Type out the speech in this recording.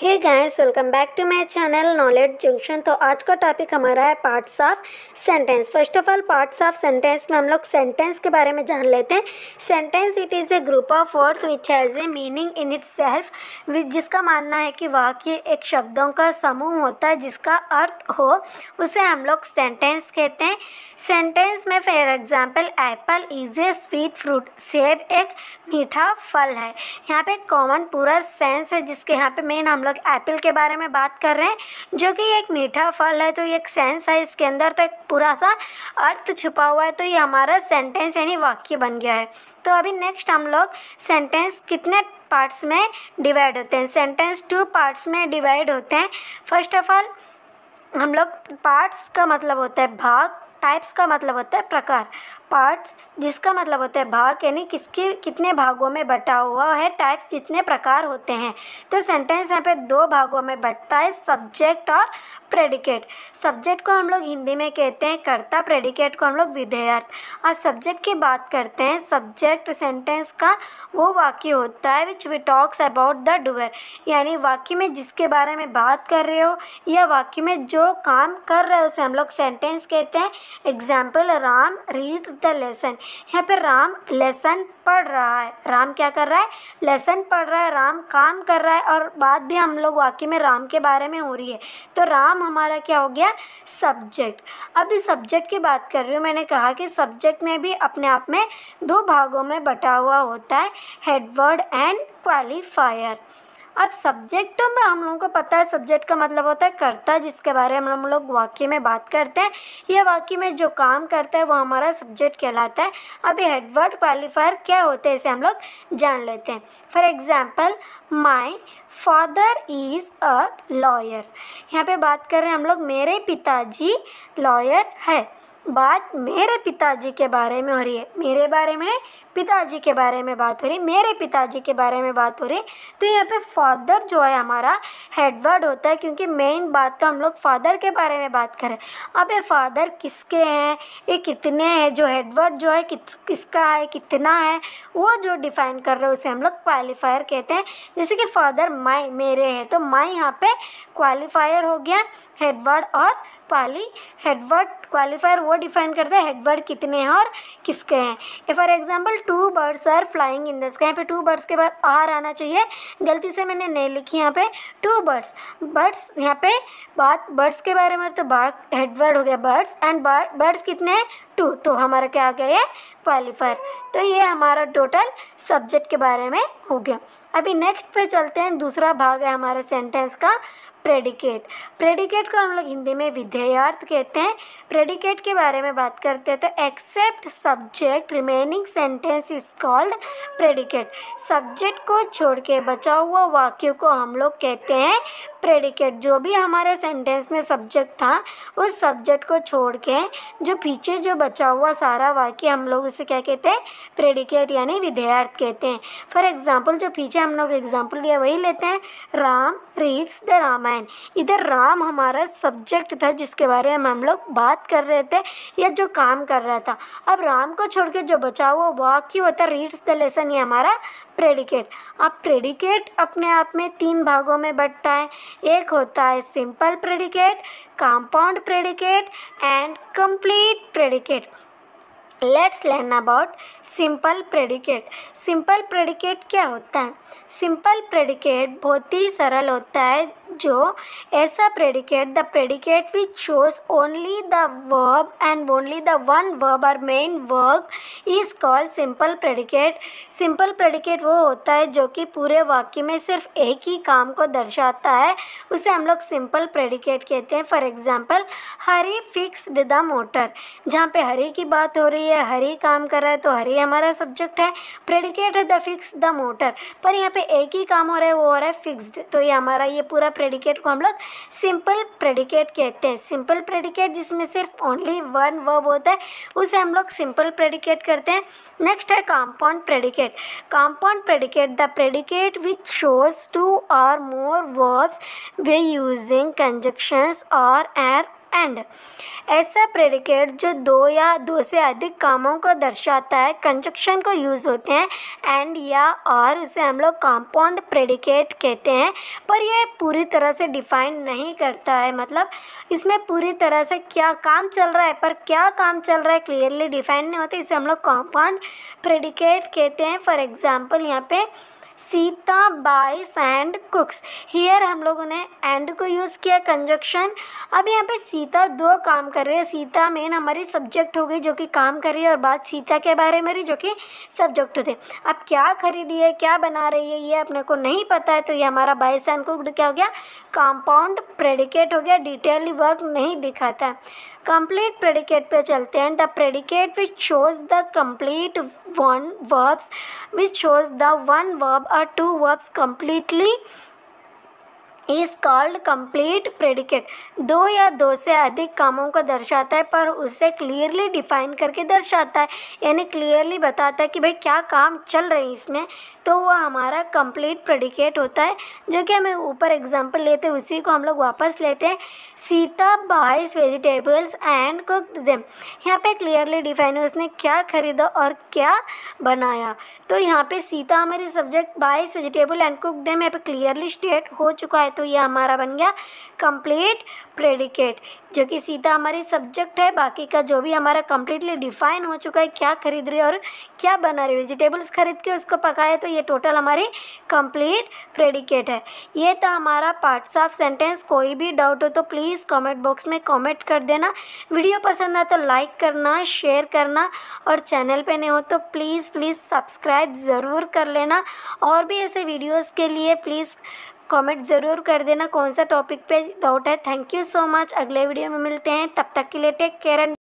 Hey guys, welcome back to my channel knowledge junction. तो आज का टॉपिक हमारा है parts of sentence. First of all, parts of sentence में हम लोग सेंटेंस के बारे में जान लेते हैं। Sentence it is a group of words which has a meaning in it self, जिसका मानना है कि वाक्य एक शब्दों का समूह होता है जिसका अर्थ हो, उसे हम लोग सेंटेंस कहते हैं। सेंटेंस में for example, Apple is a sweet fruit, सेब एक मीठा फल है। यहाँ पे कॉमन पूरा सेंस है जिसके यहाँ पे मेन हम लोग एप्पल के बारे में बात कर रहे हैं जो कि एक मीठा फल है। तो ये एक सेंस है, इसके अंदर तो एक पूरा सा अर्थ छुपा हुआ है। तो ये हमारा सेंटेंस यानी वाक्य बन गया है। तो अभी नेक्स्ट हम लोग सेंटेंस कितने पार्ट्स में डिवाइड होते हैं। सेंटेंस 2 पार्ट्स में डिवाइड होते हैं। फर्स्ट ऑफ ऑल, हम लोग पार्ट्स का मतलब होता है भाग, टाइप्स का मतलब होता है प्रकार। पार्ट्स जिसका मतलब होता है भाग, यानी किसके कितने भागों में बटा हुआ है। टाइप्स जितने प्रकार होते हैं। तो सेंटेंस यहाँ पे 2 भागों में बटता है, सब्जेक्ट और प्रेडिकेट। सब्जेक्ट को हम लोग हिंदी में कहते हैं कर्ता, प्रेडिकेट को हम लोग विधेयर्थ। अब सब्जेक्ट की बात करते हैं। सब्जेक्ट सेंटेंस का वो वाक्य होता है which we talks about the doer, यानी वाक्य में जिसके बारे में बात कर रहे हो या वाक्य में जो काम कर रहे हो उसे हम लोग सेंटेंस कहते हैं। Example, Ram reads the lesson. यहाँ पे राम लेसन पढ़ रहा है। राम क्या कर रहा है? लेसन पढ़ रहा है। राम काम कर रहा है और बात भी हम लोग वाक्य में राम के बारे में हो रही है। तो राम हमारा क्या हो गया? सब्जेक्ट। अब इस सब्जेक्ट की बात कर रही हूँ। मैंने कहा कि सब्जेक्ट में भी अपने आप में 2 भागों में बटा हुआ होता है, हेडवर्ड एंड क्वालिफायर। अब सब्जेक्ट तो में हम लोगों को पता है, सब्जेक्ट का मतलब होता है कर्ता, जिसके बारे में हम लोग वाक्य में बात करते हैं। यह वाक्य में जो काम करता है वो हमारा सब्जेक्ट कहलाता है। अब ये हेडवर्ड क्वालिफायर क्या होते हैं इसे हम लोग जान लेते हैं। For example, my father is a lawyer. यहाँ पे बात कर रहे हैं हम लोग, मेरे पिताजी लॉयर है। बात मेरे पिताजी के बारे में हो रही है। मेरे बारे में, पिताजी के बारे में बात हो रही है। मेरे पिताजी के बारे में बात हो रही है। तो यहाँ पे फादर जो है हमारा हेडवर्ड होता है, क्योंकि मेन बात तो हम लोग फादर के बारे में बात करें। अब ये फादर किसके हैं, ये कितने हैं, जो हेडवर्ड जो है किसका है, कितना है, वो जो डिफाइन कर रहे हैं उसे हम लोग क्वालिफायर कहते हैं। जैसे कि फादर माई मेरे है, तो माई यहाँ पे क्वालिफायर हो गया। हेडवर्ड और हेडवर्ड क्वालिफायर वो डिफाइन करता है हेडवर्ड कितने हैं और किसके हैं। For example, 2 birds are flying in the sky. यहाँ पे 2 birds के बाद आर आना चाहिए, गलती से मैंने नहीं लिखी यहाँ पे। 2 birds, यहाँ पे बात बर्ड्स के बारे में, तो हेडवर्ड हो गया बर्ड्स, एंड बर्ड्स कितने हैं? 2। तो हमारा क्या आ गया? ये क्वालिफायर। तो ये हमारा टोटल सब्जेक्ट के बारे में हो गया। अभी नेक्स्ट पे चलते हैं। दूसरा भाग है हमारे सेंटेंस का प्रेडिकेट। प्रेडिकेट को हम लोग हिंदी में विधेयार्थ कहते हैं। प्रेडिकेट के बारे में बात करते हैं तो except subject remaining sentence is called predicate. Subject को छोड़ के बचा हुआ वाक्य को हम लोग कहते हैं प्रेडिकेट। जो भी हमारे सेंटेंस में सब्जेक्ट था, उस सब्जेक्ट को छोड़ के जो पीछे जो बचा हुआ सारा वाक्य, हम लोग उसे क्या कहते हैं? प्रेडिकेट यानी विधेयार्थ कहते हैं। फॉर एग्जाम्पल, जो पीछे हम लोग एग्जाम्पल लिया वही लेते हैं। Ram reads the Ramayana. इधर राम हमारा सब्जेक्ट था जिसके बारे में हम लोग बात कर रहे थे या जो काम कर रहा था। अब राम को छोड़ के जो बचा हुआ वाक्य होता है रीड्स द लेसन, ये हमारा प्रेडिकेट। अब प्रेडिकेट अपने आप में 3 भागों में बंटता है। एक होता है simple predicate, compound predicate and complete predicate. Let's learn about simple predicate. Simple predicate क्या होता है? सिंपल प्रेडिकेट बहुत ही सरल होता है। जो ऐसा predicate, the predicate which shows only the verb and only the one verb और main verb is called simple predicate. Simple predicate वो होता है जो कि पूरे वाक्य में सिर्फ एक ही काम को दर्शाता है, उसे हम लोग सिंपल प्रेडिकेट कहते हैं। For example, Hari fixed the motor. जहाँ पे हरी की बात हो रही है, हरी काम कर रहा है, तो हरी हमारा सब्जेक्ट है। प्रेडिकेट है द फिक्स द मोटर, पर यहाँ पे एक ही काम हो रहा है, वो हो रहा है फिक्स्ड। तो ये हमारा ये पूरा प्रेडिकेट को हम लोग सिंपल प्रेडिकेट कहते हैं। सिंपल प्रेडिकेट जिसमें सिर्फ ओनली वन वर्ब होता है, उसे हम लोग सिंपल प्रेडिकेट करते हैं। नेक्स्ट है compound predicate. Compound predicate, the predicate which shows 2 or more verbs way using conjunctions और एंड। ऐसा प्रेडिकेट जो दो या दो से अधिक कामों को दर्शाता है कंजक्शन को यूज़ होते हैं एंड या और, उसे हम लोग कंपाउंड प्रेडिकेट कहते हैं। पर यह पूरी तरह से डिफाइन नहीं करता है, मतलब इसमें पूरी तरह से क्या काम चल रहा है, पर क्या काम चल रहा है क्लियरली डिफाइन नहीं होता, इसे हम लोग कंपाउंड प्रेडिकेट कहते हैं। फॉर एग्जाम्पल यहाँ पे सीता बाइस एंड कुक्स, हियर हम लोगों ने एंड को यूज़ किया कंजक्शन। अब यहाँ पे सीता दो काम कर रही है, सीता मेन हमारी सब्जेक्ट हो गई जो कि काम कर रही है और बात सीता के बारे में रही जो कि सब्जेक्ट होते। अब क्या खरीदी है, क्या बना रही है, ये अपने को नहीं पता है, तो ये हमारा बाइस एंड कुक्ड क्या हो गया, कंपाउंड प्रेडिकेट हो गया, डिटेल वर्क नहीं दिखाता है। कंप्लीट प्रेडिकेट पे चलते हैं। The predicate which shows the complete one verbs which shows the one verb और two verbs completely is called complete predicate. दो या दो से अधिक कामों को दर्शाता है पर उसे क्लियरली डिफाइन करके दर्शाता है, यानी क्लियरली बताता है कि भाई क्या काम चल रही है इसमें, तो वह हमारा कंप्लीट प्रेडिकेट होता है। जो कि हमें ऊपर एग्जांपल लेते हैं उसी को हम लोग वापस लेते हैं। Sita buys vegetables and cooked them, यहाँ पे क्लियरली डिफाइन है उसने क्या खरीदा और क्या बनाया। तो यहाँ पे सीता हमारी subject, buys vegetable and cooked them यहाँ पे क्लियरली स्टेट हो चुका है, तो ये हमारा बन गया कंप्लीट प्रेडिकेट। जो कि सीता हमारी सब्जेक्ट है, बाकी का जो भी हमारा कंप्लीटली डिफाइन हो चुका है, क्या खरीद रही है और क्या बना रही है, वेजिटेबल्स खरीद के उसको पकाए, तो ये टोटल हमारी कंप्लीट प्रेडिकेट है। ये था हमारा पार्ट्स ऑफ सेंटेंस। कोई भी डाउट हो तो प्लीज़ कमेंट बॉक्स में कमेंट कर देना। वीडियो पसंद आए तो लाइक करना, शेयर करना, और चैनल पे नए हो तो प्लीज़ सब्सक्राइब ज़रूर कर लेना। और भी ऐसे वीडियोज़ के लिए प्लीज़ कमेंट ज़रूर कर देना कौन सा टॉपिक पे डाउट है। Thank you so much. अगले वीडियो में मिलते हैं, तब तक के लिए टेक केयर एंड